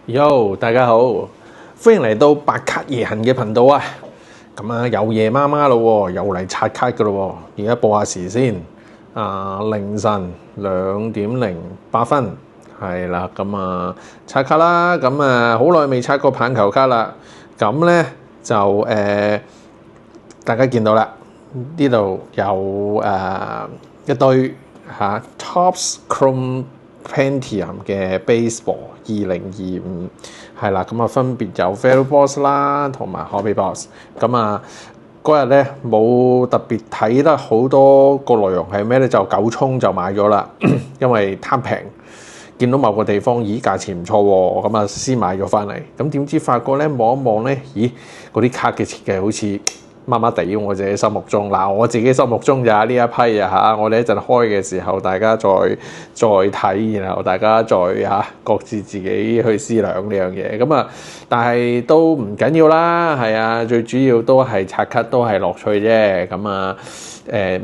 Yo， 大家好，歡迎嚟到白卡夜行嘅頻道啊！咁啊，又夜媽媽咯，又嚟刷卡噶咯。而家報下時先，凌晨2:08，係啦。咁啊，刷卡啦。咁啊，好耐未刷過棒球卡啦。咁咧就大家見到啦，呢度有一堆Topps Chrome Pentium 嘅 Baseball 2025係啦，咁啊分別有 Value Box 啦，同埋 Hobby Box。咁啊嗰日咧冇特別睇得好多個內容係咩咧，就九衝就買咗啦，因為貪平，見到某個地方咦價錢唔錯喎，咁啊先買咗翻嚟。咁點知發覺咧望一望咧，咦嗰啲卡嘅設計好似麻麻地，我自己心目中我自己心目中就係呢一批我哋一陣開嘅時候，大家再睇，然後大家再各自自己去思量呢樣嘢。咁啊，但係都唔緊要啦，係啊，最主要都係刷卡都係樂趣啫。咁啊，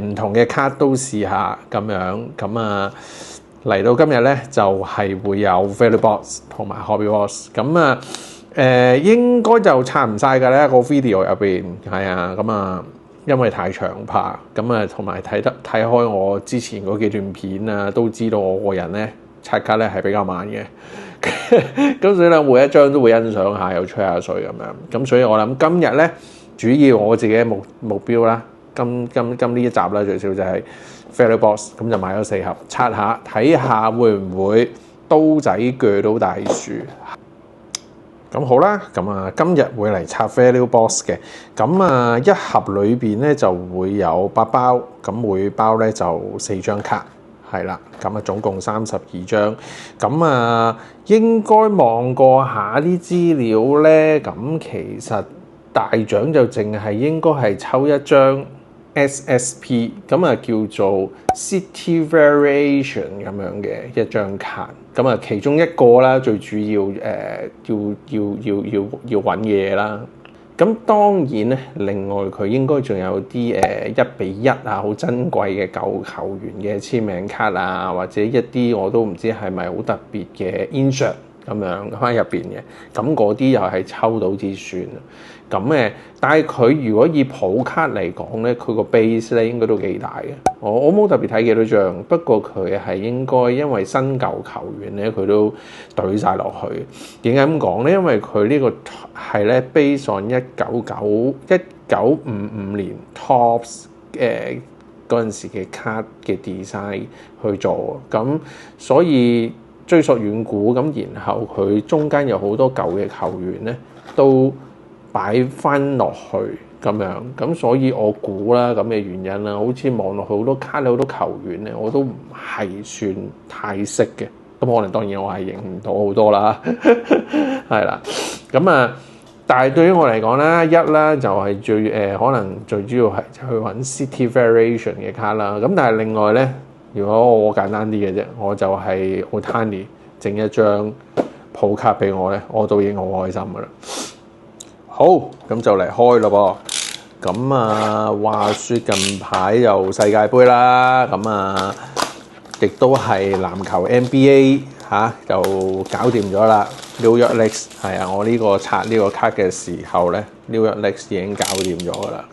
唔同嘅卡都試下咁樣。咁啊嚟到今日咧，就係會有 Value Box 同埋 Hobby Box。咁啊應該就刷唔晒㗎咧，個 video 入邊係啊。咁啊因為太長怕咁啊，同埋睇開我之前嗰幾段片啊，都知道我個人咧刷卡咧係比較慢嘅。咁所以咧每一張都會欣賞下，又吹下水咁樣。咁所以我諗今日咧主要我自己嘅目標啦，今呢一集啦，最少就係 Value Box， 咁就買咗4盒刷下，睇下會唔會刀仔鋸到大樹。咁好啦，咁啊今日會嚟刷 Value Box 嘅。咁啊一盒裏邊咧就會有8包，咁每包咧就4張卡，係啦。咁啊總共32張。咁啊應該望過下啲資料咧，咁其實大獎就淨係應該係抽一張 SSP， 咁啊叫做 City Variation 咁樣嘅一張卡。咁啊其中一個啦，最主要要揾嘢啦。咁當然咧，另外佢應該仲有啲1:1好珍貴嘅舊球員嘅簽名卡啊，或者一啲我都唔知係咪好特別嘅 insert 咁樣喺入邊嘅。咁嗰啲又係抽到至算。咁但係佢如果以普卡嚟講咧，佢個 base 咧應該都幾大嘅。我冇特別睇幾多張，不過佢係應該因為新舊球員咧，佢都懟晒落去。點解咁講咧？因為佢呢個係咧 base on 1955年 Topps 嗰陣時嘅卡嘅 design 去做，咁所以追溯遠古咁，然後佢中間有好多舊嘅球員咧都擺翻落去咁樣，咁所以我估啦咁嘅原因啦，好似望落去好多卡好多球員咧，我都唔係算太識嘅。咁可能當然我係認唔到好多啦，係啦。咁啊，但係對於我嚟講啦，一啦就係可能最主要係去揾 City Variation 嘅卡啦。咁但係另外咧，如果我簡單啲嘅啫，我就係 Ohtani 整一張普卡俾我咧，我都已經好開心噶啦。好，咁就嚟開咯噃。咁啊，話說近排又世界盃啦，咁啊，亦都係籃球 NBA 就搞掂咗啦。New York Knicks 係啊，我呢個刷呢個卡嘅時候咧 ，New York Knicks 已經搞掂咗噶啦。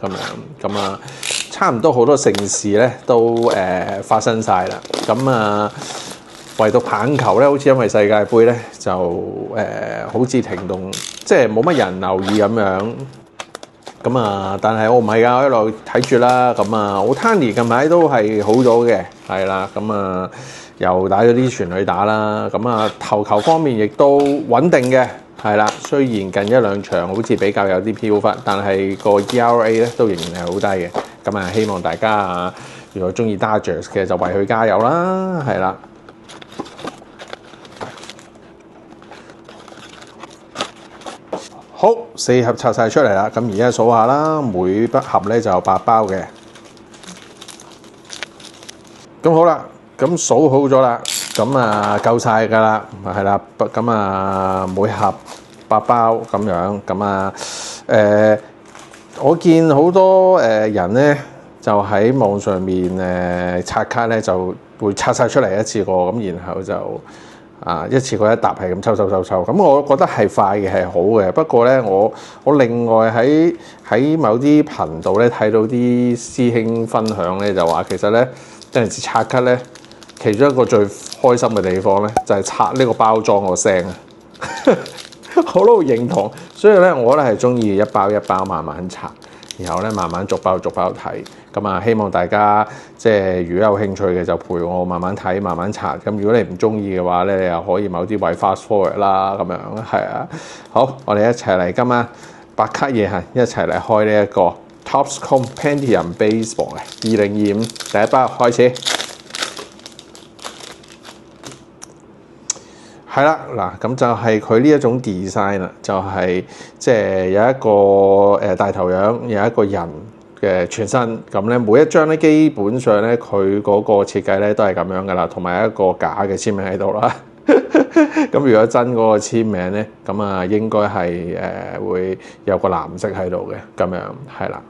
咁啊，差唔多好多盛事咧都發生晒啦。咁啊，唯獨棒球咧，好似因為世界盃咧就好似停動，即係冇乜人留意咁樣。咁啊，但係我唔係㗎，我一路睇住啦。咁啊，Ohtani近排都係好咗嘅，係啦。咁啊，又打咗啲全壘打啦。咁啊，投球方面亦都穩定嘅，係啦。雖然近1-2場好似比較有啲飄忽，但係個 ERA 咧都仍然係好低嘅。咁啊，希望大家如果中意 Dodgers 嘅就為佢加油啦，係啦。好，4盒拆晒出嚟啦。咁而家數下啦，每盒咧就有8包嘅。咁好啦，咁數好咗啦，咁啊夠晒㗎啦，係啦。咁啊每盒8包咁樣，咁啊我見好多人咧就喺網上面刷卡咧就會刷晒出嚟一次過，咁然後就一次過一沓係咁抽，咁我覺得係快嘅，係好嘅。不過咧，我另外喺某啲頻道咧睇到啲師兄分享咧，就話其實咧有陣時刷卡咧，其中一個最開心嘅地方咧，就係刷呢個包裝個聲啊！我都認同，所以咧我咧係中意一包一包慢慢刷，然後咧慢慢逐包睇。咁啊，希望大家即係如果有興趣嘅就陪我慢慢睇、慢慢刷。咁如果你唔中意嘅話咧，你又可以某啲位 fast forward 啦，咁樣係啊。好，我哋一齊嚟今晚白卡夜行，一齊嚟開呢一個 Topps Compendium Baseball 嘅2025第一包開始。係啦，嗱咁就係佢呢一種 design 啦，就係即係有一個大頭樣，有一個人嘅全身咁咧，每一張咧基本上咧佢嗰個設計咧都係咁樣噶啦，同埋一個假嘅簽名喺度啦。咁如果真嗰個簽名咧，咁啊應該係會有個藍色喺度嘅，咁樣係啦。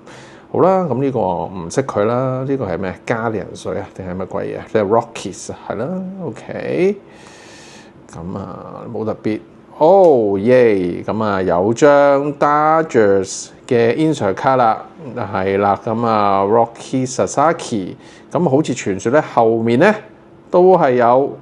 好啦，咁呢個唔識佢啦，呢個係咩？加利人水啊，定係乜鬼嘢？即係 Rockies 係啦 ，OK。咁啊冇特別，oh yeah！咁啊有張 Dodgers 嘅 insert 卡啦，係啦，咁啊 Rocky Sasaki， 咁好似傳說咧後面咧都係有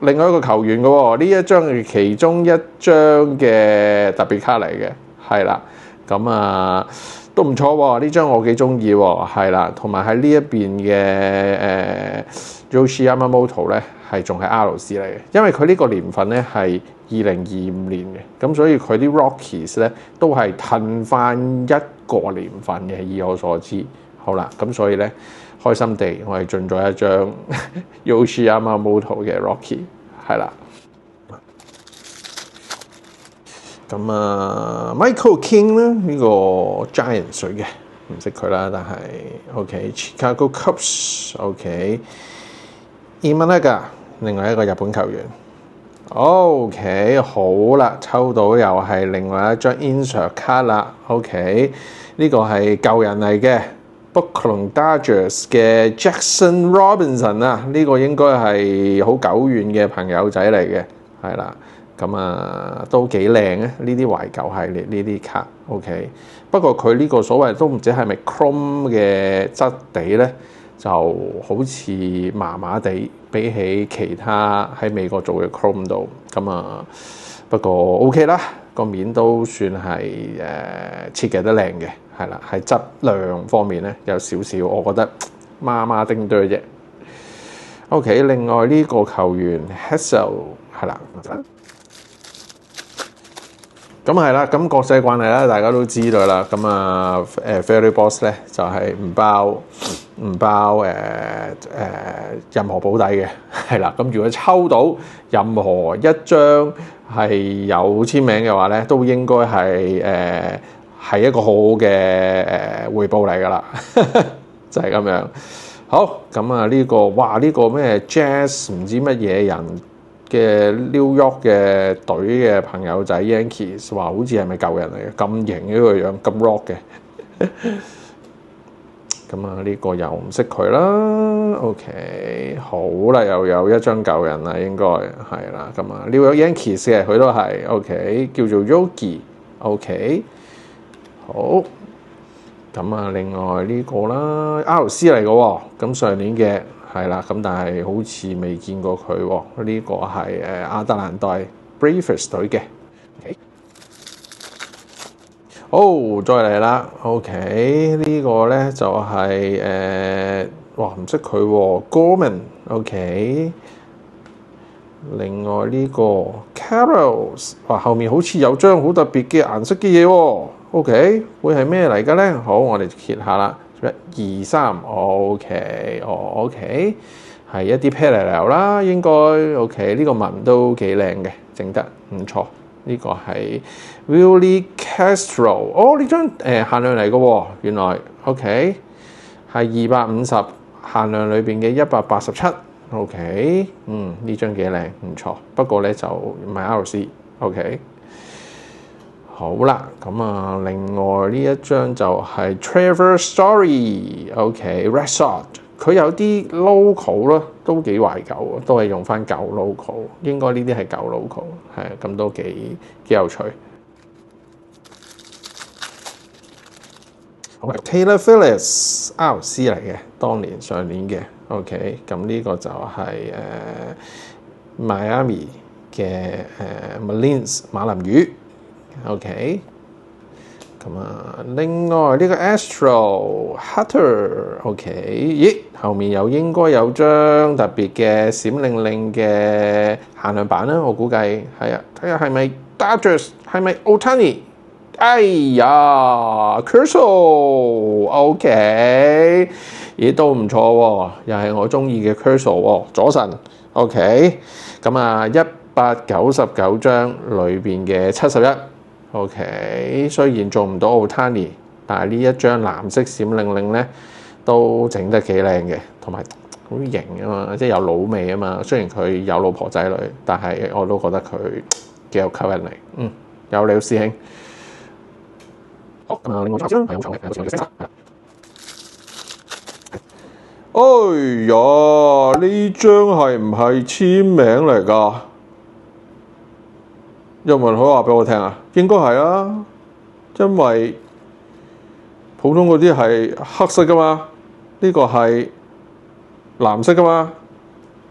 另外一個球員嘅喎，呢一張係其中一張嘅特別卡嚟嘅，係啦，咁啊都唔錯喎，呢張我幾中意喎，係啦，同埋喺呢一邊嘅Yoshi Yamamoto 咧。係仲係 RC 嚟嘅，因為佢呢個年份咧係2025年嘅，咁所以佢啲 Rockies 咧都係褪翻一個年份嘅，以我所知。好啦，咁所以咧開心地我係進咗一張 Yoshi Yamamoto 嘅 Rocky， 係啦。咁啊 Michael King 咧呢個 Giant 水嘅，唔識佢啦，但係 OK Chicago Cubs OK Imanaga。另外一個日本球員 ，OK 好啦，抽到又係另外一張 insert 卡啦 ，OK 呢個係舊人嚟嘅 Brooklyn Dodgers 嘅 Jackson Robinson 啊，呢個應該係好久遠嘅朋友仔嚟嘅，係啦，咁啊都幾靚啊，呢啲懷舊系列呢啲卡 ，OK 不過佢呢個所謂都唔知係咪 Chrome 嘅質地咧？就好似麻麻地，比起其他喺美國做嘅 Chrome 度，咁啊不過 OK 啦，個面都算係設計得靚嘅，係啦，係質量方面咧有少少，我覺得麻麻丁堆啫。OK， 另外呢個球員 Hassel 係啦。咁係啦，咁國際慣例啦，大家都知道啦。咁啊，Fairy Box 咧就係唔包任何保底嘅，係啦。咁如果抽到任何一張係有簽名嘅話咧，都應該係一個好好嘅回報嚟噶啦，就係咁樣。好，咁啊呢個呢個咩 Jazz 唔知乜嘢人嘅 New York 嘅隊嘅朋友仔 Yankees 話好似係咪舊人嚟嘅，咁型呢個樣，咁 rock 嘅。咁啊呢個又唔識佢啦。OK 好啦，又有一張舊人啦，應該係啦。咁啊 New York Yankees 嘅佢都係 OK， 叫做 Yogi OK 好。咁啊另外呢個啦 RC 嚟嘅喎，咁上年嘅。係啦，咁但係好似未見過佢喎。呢個係亞特蘭大 Braves 隊嘅。好，再嚟啦。OK，呢個咧就係唔識佢喎 Gorman。OK，另外呢個 Carols， 後面好似有張好特別嘅顏色嘅嘢喎。OK， 會係咩嚟嘅咧？好，我哋揭下啦。1、2、3 OK，係一啲 parallel 啦，應該 OK， 呢個紋都幾靚嘅，整得唔錯。呢個係 Willie Castro， 呢張限量嚟嘅喎，原來 OK 係250限量裏邊嘅187 OK， 呢張幾靚，唔錯。不過咧就唔係 RC OK。好啦，咁啊，另外呢一張就係 Trevor Story，OK，Red Sox 佢有啲 local 咯，都幾懷舊，都係用翻舊 local， 應該呢啲係舊 local， 係咁都幾有趣。Taylor Phillips RC 嚟嘅，當年上年嘅 ，OK， 咁呢個就係Miami 嘅Marlins馬林魚 ，OK。咁另外呢個 Astro Hunter，OK， 咦，後面又應該有張特別嘅閃靈靈嘅限量版啦，我估計係啊，睇下係咪 Dodgers， 係咪 Ohtani？ 哎呀 Kershaw，OK， 咦都唔錯喎，又係我中意嘅 Kershaw 喎，左神 ，OK， 咁199張裏邊嘅71。OK， 雖然做唔到 Ohtani， 但係呢一張藍色閃靈靈咧都整得幾靚嘅，同埋好型啊嘛，即係有老味啊嘛。雖然佢有老婆仔女，但係我都覺得佢幾有吸引力。有料師兄。好，另外仲有張係好長嘅，有長嘅色。哎呀，呢張係唔係簽名嚟㗎？有冇人可以話俾我聽啊？應該係啊，因為普通嗰啲係黑色噶嘛，呢個係藍色噶嘛，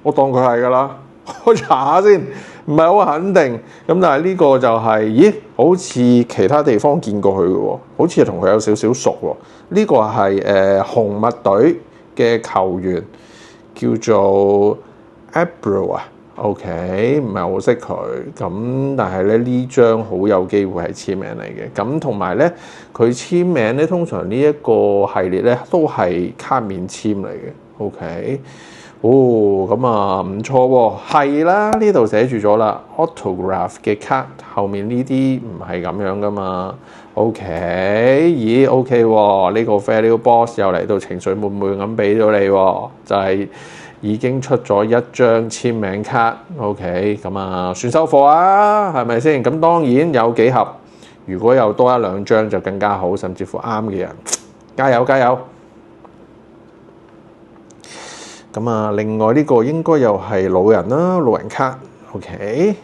我當佢係噶啦。我查下先，唔係好肯定。咁但係呢個就係，咦？好似其他地方見過佢嘅喎，好似係同佢有少少熟喎。呢個係紅襪隊嘅球員，叫做 Abreu 啊。OK， 唔係好識佢，咁但係咧呢張好有機會係簽名嚟嘅，咁同埋咧佢簽名咧通常呢一個系列咧都係卡面簽嚟嘅。OK， 咁唔錯喎，係啦，呢度寫住咗啦 ，autograph 嘅卡後面呢啲唔係咁樣噶嘛。OK， 咦 OK 喎，呢個 Value Box 又嚟到情緒滿滿咁俾到你喎，就係已經出咗一張簽名卡 ，OK， 咁算收貨啊，係咪先？咁當然有幾盒，如果有多一兩張就更加好，甚至乎啱嘅人，加油加油！咁另外呢個應該又係老人啦，老人卡 ，OK。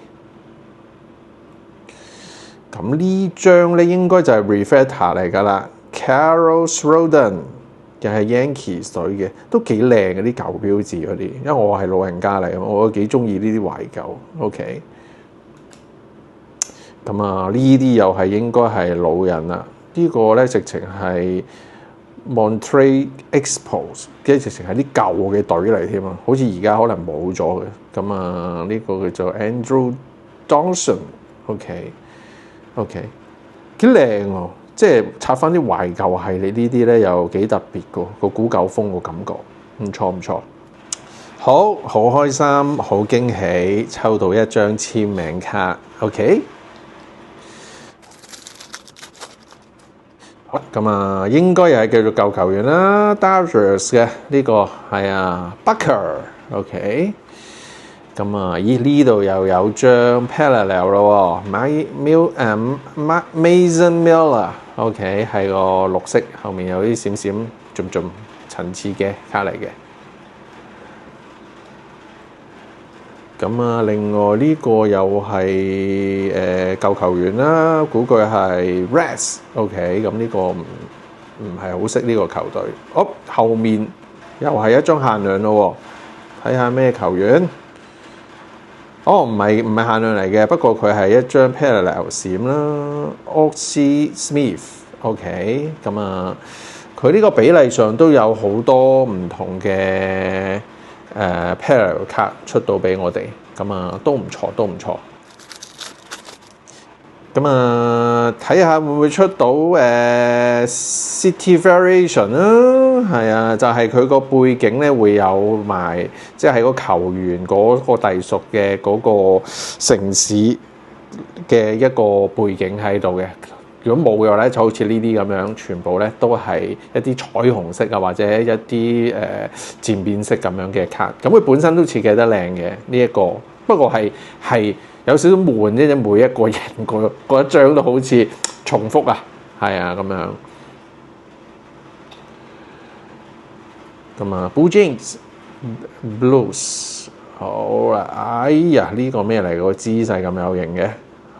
咁呢張咧應該就係 Reflector 嚟㗎啦 ，Carlos Rodon。又係 Yankees 隊嘅，都幾靚嘅啲舊標誌嗰啲，因為我係老人家嚟，我幾中意呢啲懷舊。OK， 咁呢啲又係應該係老人啦。呢個咧直情係 Montreal Expos， 即係直情係啲舊嘅隊嚟添啊，好似而家可能冇咗嘅。咁呢個叫做 Andrew Johnson。OK， 幾靚喎！即係拆翻啲懷舊系列呢啲咧，又幾特別個古舊風個感覺，唔錯唔錯。好開心，好驚喜，抽到一張簽名卡。OK， 好咁應該又係叫做舊球員啦 ，Dodgers 嘅呢個係Bucker。OK， 咁咦呢度又有張 parallel 咯 ，Mason Miller。OK， 係個綠色，後面有啲閃閃盡層次嘅卡嚟嘅。咁另外呢個又係舊球員啦，估計係 Reds。OK， 咁呢個唔係好識呢個球隊。後面又係一張限量咯，睇下咩球員。唔係限量嚟嘅，不過佢係一張 parallel 閃啦 ，Ozzie Smith。OK， 咁佢呢個比例上都有好多唔同嘅parallel 卡出到俾我哋，咁都唔錯。咁睇下會唔會出到City Variation 啦？係啊，就係佢個背景咧會有埋，即係個球員嗰個隸屬嘅嗰個城市嘅一個背景喺度嘅。如果冇嘅話咧，就好似呢啲咁樣，全部咧都係一啲彩虹色啊，或者一啲漸變色咁樣嘅卡。咁佢本身都設計得靚嘅呢一個，不過係有少少悶啫，每一個人嗰一張都好似重複啊，係啊咁樣。咁啊 Blue Jeans Blues 好啦，哎呀呢個咩嚟？個姿勢咁有型嘅，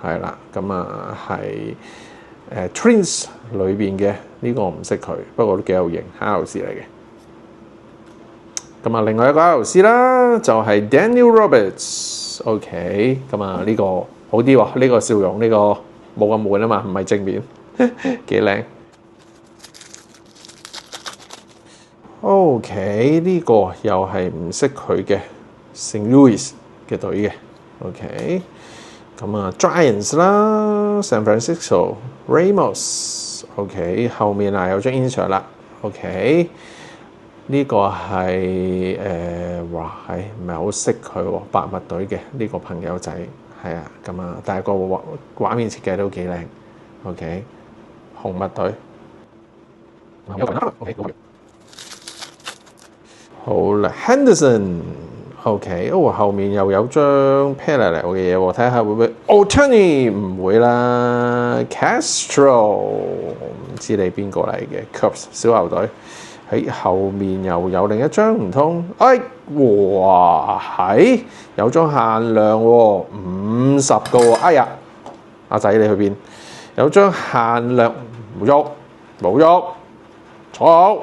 係啦，咁啊係Twins 裏邊嘅呢個我唔識佢，不過都幾有型 ，House 嚟嘅。咁啊，另外一個 House 啦，就係 Daniel Roberts，OK，咁啊呢個好啲喎，呢個笑容呢個冇咁悶啊嘛，唔係正面，幾靚。OK，呢個又係唔識佢嘅 St. Louis 嘅隊嘅 ，OK， 咁啊 Giants 啦 ，San Francisco Ramos，OK， 後面啊有張 insert 啦 ，OK， 呢個係哇係唔係好識佢喎？白襪隊嘅呢個朋友仔係啊，咁啊，但係個畫面設計都幾靚 ，OK， 紅襪隊，有份啦 ，OK。好啦 ，Henderson，OK， 後面又有張 parallel 嘅嘢喎，睇下會唔會 Ohtani 唔會啦 ，Castro 唔知你邊個嚟嘅 Cubs 小牛隊喺後面又有另一張唔通？哇係有張限量喎，50個喎，哎呀，阿仔你去邊？有張限量冇喐，坐好。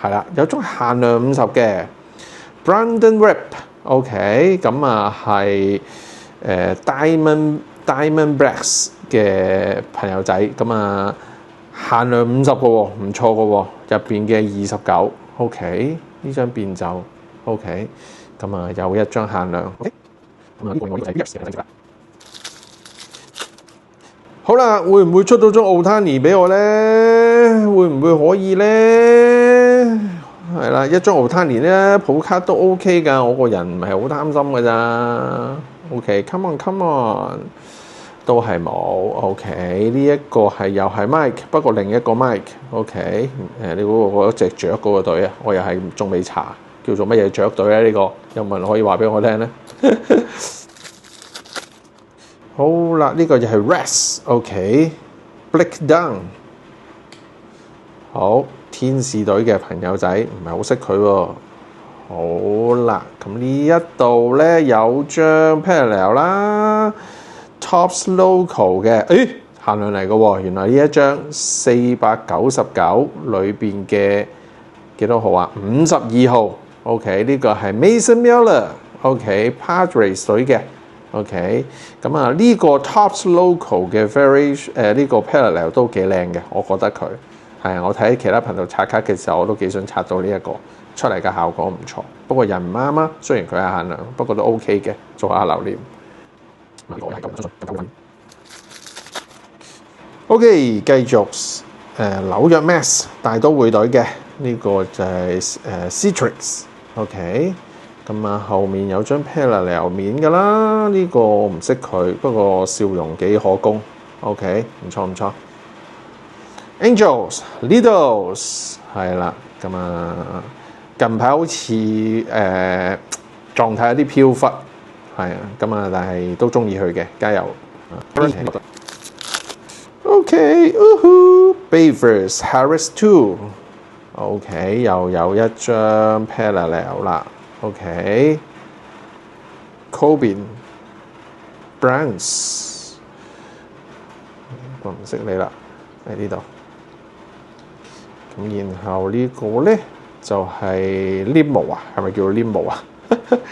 係啦，有張限量50嘅 Brandon Webb，OK， 咁啊係Diamondbacks 嘅朋友仔，咁啊限量50個喎，唔錯個喎，入邊嘅29，OK， 呢張變奏 ，OK， 咁啊有一張限量，咁啊呢個我呢個係 Yes 嘅啦。好啦，會唔會出到張 Ohtani 俾我咧？會唔會可以咧？係啦，一張 Ohtani 咧，普卡都 OK 㗎，我個人唔係好擔心㗎咋。OK，come on，都係冇。OK， 呢一個係又係 Mike， 不過另一個 Mike。OK， 你嗰隻雀嗰個隊啊，我又係仲未查，叫做乜嘢雀隊咧？呢個有冇人可以話俾我聽咧？好啦，呢個就係 Rest，OK，Blake Down， 好，天使隊嘅朋友仔唔係好識佢喎。好啦，咁呢一度咧有張 parallel 啦 ，Topps Local 嘅，限量嚟嘅喎，原來呢一張499裏邊嘅幾多號啊？52號 ，OK， 呢個係 Mason Miller，OK，Padres 隊嘅。OK， 咁啊呢個 Topps Local 嘅 variation 呢個 parallel 都幾靚嘅，我覺得佢係我睇其他頻道刷卡嘅時候，我都幾想刷到呢一個出嚟嘅效果唔錯。不過人唔啱啊，雖然佢係限量，不過都 OK 嘅，做下留念。OK， 繼續紐約 Mets 大都會隊嘅呢個就係Citrix。OK。咁啊，後面有張 parallel 面㗎啦，呢個我唔識佢，不過笑容幾可攻。OK， 唔錯。Angels Leaders 係啦，咁啊近排好似狀態有啲飄忽，係啊，咁啊但係都中意佢嘅，加油。OK，Bayvers Harris 2，OK， 又有一張 parallel 啦。OK，Corbin Browns， 我唔識你啦，喺呢度。咁然後呢個咧就係 Limo 啊，係咪叫 Limo 啊？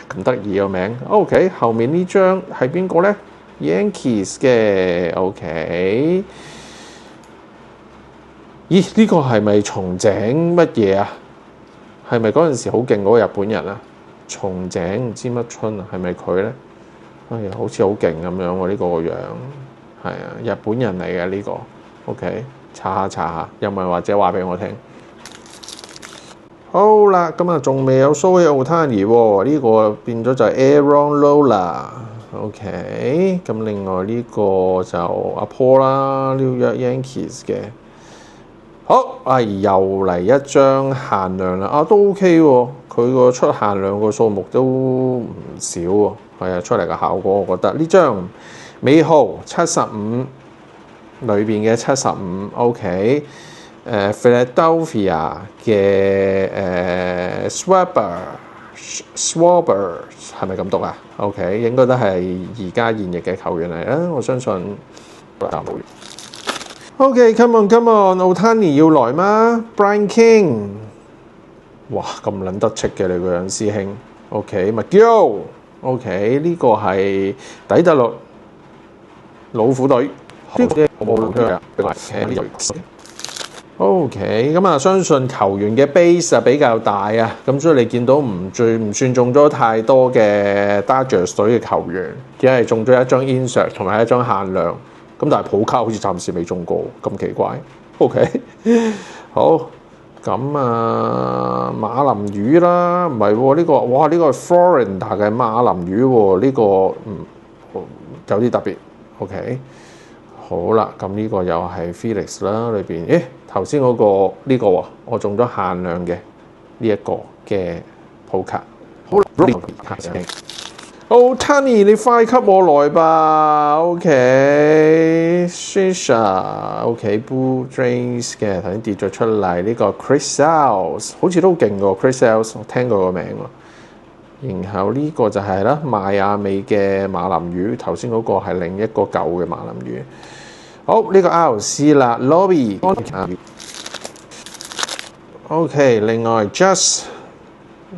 咁得意個名。OK， 後面呢張係邊個咧 ？Yankees 嘅 OK。咦？呢個係咪重整乜嘢啊？係咪嗰陣時好勁嗰個日本人啊？松井唔知乜春啊，係咪佢咧？哎呀，好似好勁咁樣喎！呢個個樣係啊，日本人嚟嘅呢個。OK， 查下，有冇人或者話俾我聽？好啦，咁啊仲未有 Shohei Ohtani 喎，呢個變咗就係 Aaron Nola。OK， 咁另外呢個就阿 Paul 啦 ，New York Yankees 嘅。好，又嚟一張限量啦，都 OK 喎，佢個出限量個數目都唔少喎，係啊，出嚟嘅效果我覺得呢張尾號75裏邊嘅75 OK， Philadelphia 嘅Schwarber 係咪咁讀啊 ？OK， 應該都係而家現役嘅球員嚟啦，我相信。OK，come on， Ohtani 要來嗎 ？Brian King， 哇咁撚得戚嘅你個樣師兄。OK，McGill，OK， 呢個係底特律老虎隊。OK， 咁啊，相信球員嘅 base 比較大啊，咁所以你見到唔算中咗太多嘅 Dodgers 隊嘅球員，只係中咗一張 insert 同埋一張限量。咁但係普卡好似暫時未中過，咁奇怪。OK， 好，咁啊馬林魚啦，唔係喎呢個，哇呢個係 Florida 嘅馬林魚喎，呢個有啲特別。OK， 好啦，咁呢個又係 Felix 啦，裏邊，頭先嗰個呢個喎，我中咗限量嘅呢一個嘅普卡。好啦，Ohtani 你快給我來吧 ，OK，Shisha，OK，Blue Jays 嘅頭先跌咗出嚟，呢個 Chris Sales 好似都勁喎 ，Chris Sales 我聽過個名喎。然後呢個就係啦，邁阿密嘅馬林魚，頭先嗰個係另一個舊嘅馬林魚。好，呢個 RC 啦 ，Lobby。OK， 另外 Just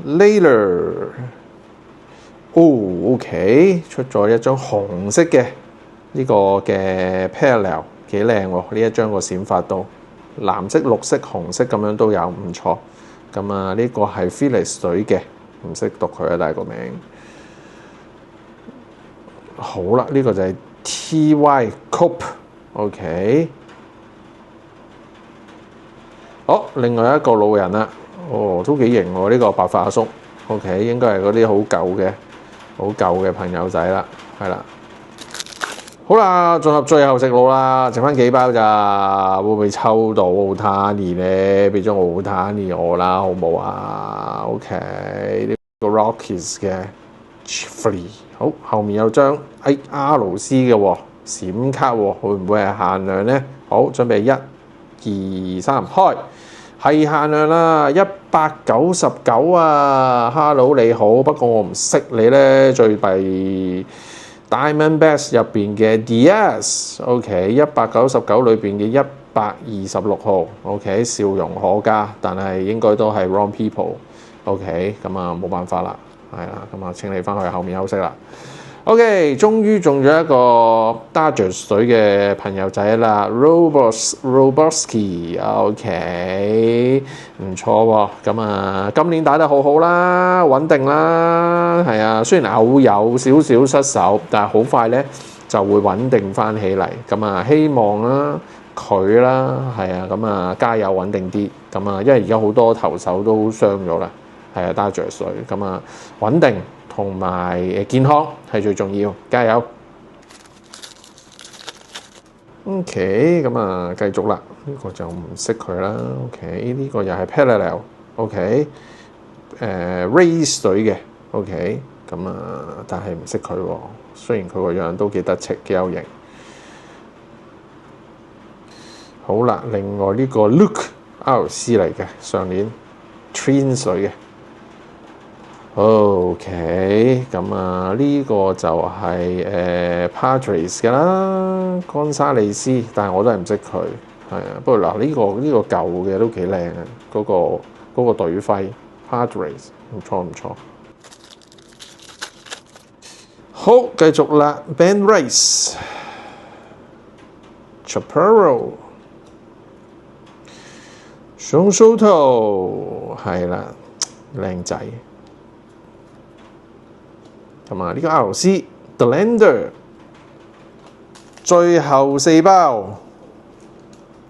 Later。OK， 出咗一張紅色嘅呢個嘅 Parallel， 幾靚喎！呢一張個閃發都藍色、綠色、紅色咁樣都有，唔錯。咁啊，呢個係 Phillies 隊嘅，唔識讀佢啊，但係個名。好啦，呢個就係 T.Y. Cope。OK， 好，另外一個老人啦，都幾型喎！呢個白髮阿叔。OK， 應該係嗰啲好舊嘅朋友仔啦，係啦。好啦，進入最後食腦啦，剩翻幾包咋？會唔會抽到 Ohtani 咧？俾張 Ohtani 我啦，好冇啊 ？OK， 呢個 Rockies 嘅 Free， 好，後面有張阿勞斯嘅閃卡喎，會唔會係限量咧？好，準備1、2、3，開。係限量啦，199啊 ！Hello 你好，不過我唔識你咧，最弊 Diamondbacks 入邊嘅 DS，OK，199 裏邊嘅126號 ，OK， 笑容可嘉，但係應該都係 wrong people，OK， 咁啊冇辦法啦，係啦，咁啊請你翻去後面休息啦。OK， 終於中咗一個 Dodgers 隊嘅朋友仔啦 ，Roboski，OK， 唔錯喎。咁啊，今年打得好好啦，穩定啦，係啊。雖然偶有少少失手，但係好快咧就會穩定翻起嚟。咁啊，希望啦佢啦，係啊，咁啊加油穩定啲。咁啊，因為而家好多投手都傷咗啦，係啊 Dodgers 隊，咁啊穩定。同埋健康係最重要，加油 ！OK， 咁啊繼續啦，呢個就唔識佢啦。OK， 呢個又係 Parallel。OK， Rays 隊嘅。OK， 咁啊，但係唔識佢喎。雖然佢個樣都幾得戚，幾有型。好啦，另外呢個 Luke RC 嚟嘅，上年 Twins 隊嘅。OK， 咁啊呢個就係Padres 㗎啦，岡沙利斯，但係我都係唔識佢，係啊。不過嗱呢個舊嘅都幾靚啊，嗰個隊徽 Padres 唔錯唔錯。好，繼續啦 ，Ben Rice、Chaparro、Juan Soto 係啦，靚仔。同埋呢個 RC Delender， 最後4包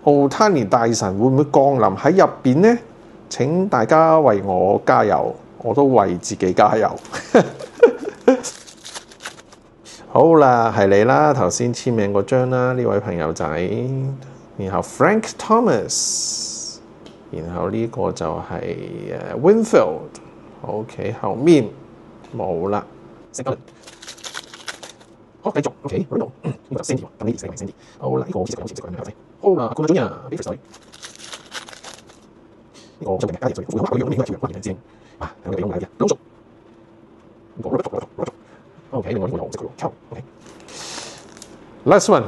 Ohtani 大神會唔會降臨喺入邊呢？請大家為我加油，我都為自己加油。好啦，係你啦，頭先簽名嗰張啦，呢位朋友仔，然後 Frank Thomas， 然後呢個就係Winfield，OK， 後面冇啦。好，繼續 ，OK， 呢度呢個 Sandy， 咁呢個 Sandy， 好啦，呢個好似食緊，好啦，冠軍獎啊，俾佢水。我生命加鹽，所以好用，應該係要關鍵先啊，係我哋用嚟嘅撈熟。OK，另外呢個有紅色嘅喎，OK。Last one，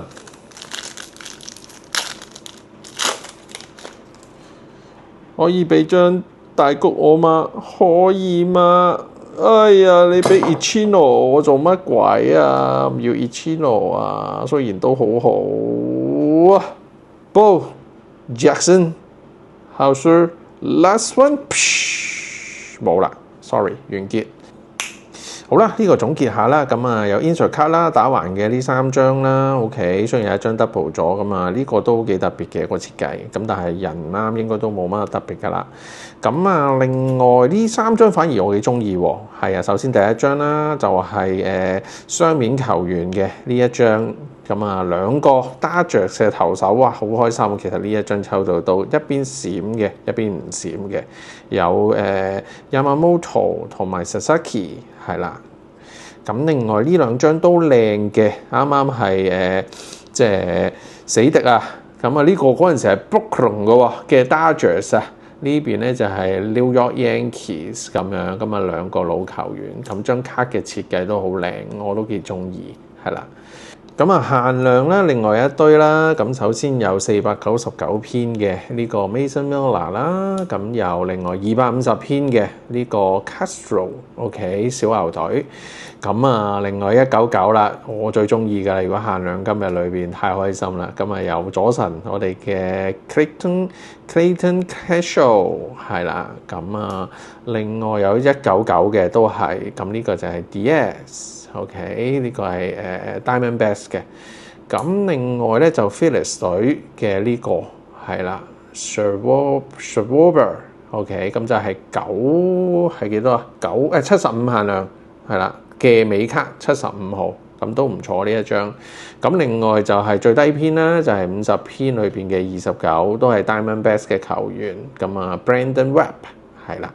可以俾張大谷我嗎？可以嗎？哎呀，你俾 Ichino 我做乜鬼啊？唔要 Ichino 啊，雖然都好好啊。Bo Jackson、Hauser、Last one， 冇啦 ，sorry， 完結。好啦，呢個總結下啦，咁啊有 insert card 啦，打橫嘅呢3張啦 ，OK， 雖然有一張 double 咗咁啊，呢個都幾特別嘅個設計，咁但係人啱應該都冇乜特別噶啦。咁啊，另外呢3張反而我幾中意喎，係啊，首先第一張啦，就係雙面球員嘅呢一張，咁啊2個Dodgers嘅投手，哇，好開心！其實呢一張抽到一邊閃嘅，一邊唔閃嘅，有Yamamoto 同埋 Sasaki。係啦，咁另外呢2張都靚嘅，啱啱係即係死敵啊！咁啊呢個嗰陣時係 Brooklyn 嘅 Dodgers 啊，呢邊咧就係 New York Yankees 咁樣，咁啊2個老球員，咁張卡嘅設計都好靚，我都幾中意，係啦。咁啊限量啦，另外一堆啦，咁首先有499篇嘅呢個 Mason Miller 啦，咁有另外250篇嘅呢個 Castro，OK 小牛隊，咁啊另外199啦，我最中意㗎，如果限量今日裏邊太開心啦，咁啊有左神我哋嘅 Clayton Kershaw 係啦，咁啊另外有199嘅都係，咁呢個就係 Diaz。OK， 呢個係Diamondbacks 嘅，咁另外咧就 Phillies 隊嘅呢個係啦 Schwarber，OK， 咁就係係幾多啊？75限量係啦嘅美卡75號，咁都唔錯呢一張。咁另外就係最低篇啦，就係50篇裏邊嘅29都係 Diamondbacks 嘅球員，咁啊 Brandon Webb 係啦。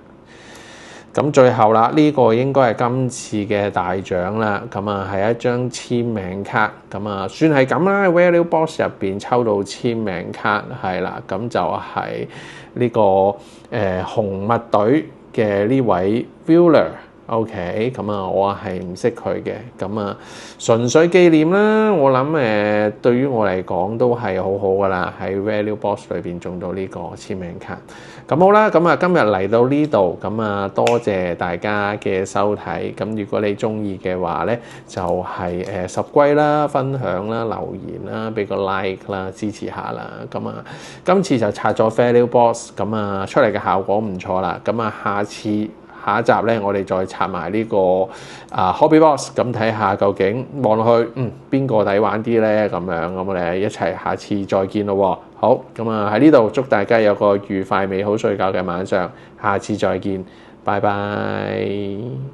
咁最後啦，呢個應該係今次嘅大獎啦。咁啊係一張簽名卡，咁啊算係咁啦。Value Box 入邊抽到簽名卡係啦，咁就係呢個紅襪隊嘅呢位 Wheeler。OK， 咁啊我係唔識佢嘅，咁啊純粹紀念啦。我諗對於我嚟講都係好好噶啦，喺 Value Box 裏邊中到呢個簽名卡。咁好啦，咁啊今日嚟到呢度，咁啊多謝大家嘅收睇。咁如果你中意嘅話咧，就係subscribe啦、分享啦、留言啦、俾個 like 啦、支持下啦。咁啊今次就拆咗 Value Box， 咁啊出嚟嘅效果唔錯啦。咁啊下一集咧，我哋再拆埋呢個Hobby Box， 咁睇下究竟望落去邊個抵玩啲咧？咁樣，咁我哋一齊下次再見咯。好，咁啊喺呢度祝大家有個愉快美好睡覺嘅晚上，下次再見，拜拜。